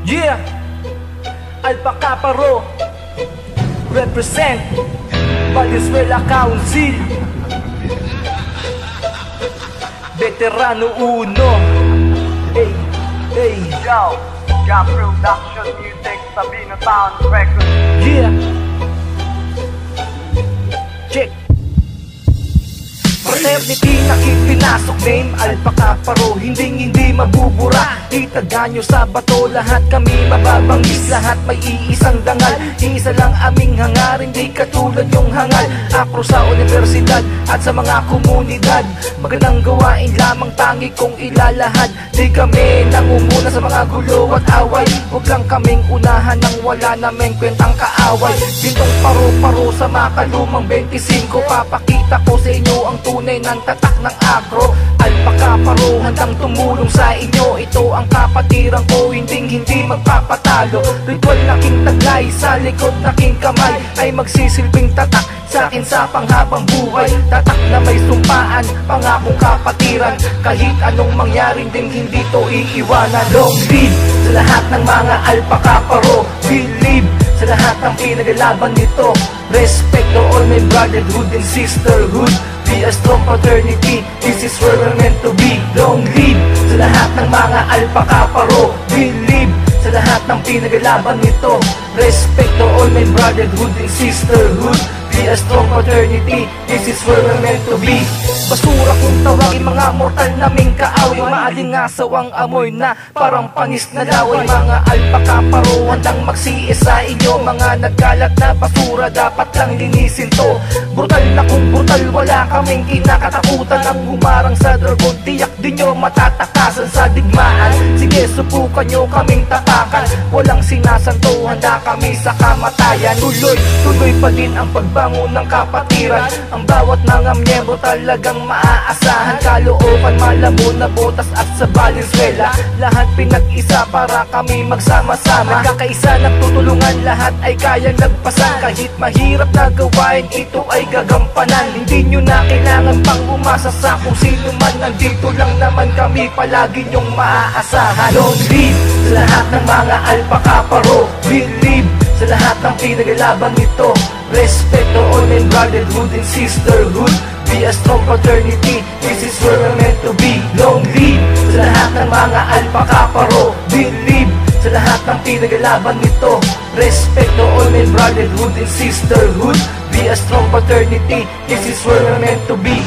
Yeah, Alpaca Paro represent Valenzuela Council, Veterano Uno. Hey, hey, Yo, Job Production Music, Sabino Sound Records. yeah. Check. Fraternity na pinasok, name Alpaca Paro, hindi mabubura. Itaga nyo sa bato, lahat kami mababangis. Lahat may iisang dangal, isa lang aming hangar, hindi katulad yung hangal. Akro sa universidad at sa mga komunidad, magandang gawain lamang tangi kong ilalahad. Di kami nangunguna sa mga gulo at away, huwag lang kaming unahan nang wala naming kwentang kaaway. Gintong paro-paro sa makalumang 25, papakita ko sa inyo ang tunay ng tatak ng akro. Alpaca Paro, handang tumulong sa inyo. Ito ang kapatiran ko, hindi magpapatalo. Ritual na king taglay, sa likod na king kamay, ay magsisilbing tatak sa akin sa panghabang buhay. Tatak na may sumpaan, pangakong kapatiran. Kahit anong mangyaring ding hindi to iiwanan. Long live sa lahat ng mga Alpaca Paro. Believe sa lahat ng pinaglaban nito. Respect to all my brotherhood and sisterhood. Be a strong fraternity, this is where we're meant to be. Long live sa lahat ng mga Alpaca Paro. Believe sa lahat ng pinaglaban nito. Respect to all my brotherhood and sisterhood. Be a strong fraternity, this is where we're meant to be. Basura kung tawagin mga mortal naming kaaway, maalingasawang amoy na parang panis na laway. Mga Alpaca Paro, handang magsiis sa inyo. Mga nagkalat na basura, dapat lang linisin to. Brutal na kung brutal, wala kaming kinakatakutan. Ang humarang sa dragon, tiyak din nyo matatakasan sa digmaan. Sige, subukan nyo kaming tapakan, walang sinasanto, handa kami sa kamatayan. Tuloy pa din ang pagbangon ng kapatiran. Ang bawat mga miyembro talagang maaasahan. Kalookan, malabo na botas at sa Valenzuela, lahat pinag-isa para kami magsama-sama. Nagkakaisa, nagtutulungan, lahat ay kayang nagpasan. Kahit mahirap na gawain, ito ay gagampanan. Hindi nyo na kailangan pang umasa sa kung sino man. Nandito lang naman kami, palagi nyong maaasahan. Long live sa lahat ng mga Alpaca Paro. Believe sa lahat ng pinaglaban nito. Respect to all men, brotherhood and sisterhood. Be a strong fraternity, this is where we're meant to be. Long live sa lahat ng mga Alpaca Paro. Believe sa lahat ng pinaglaban nito. Respect to all men, brotherhood and sisterhood. Be a strong fraternity, this is where we're meant to be.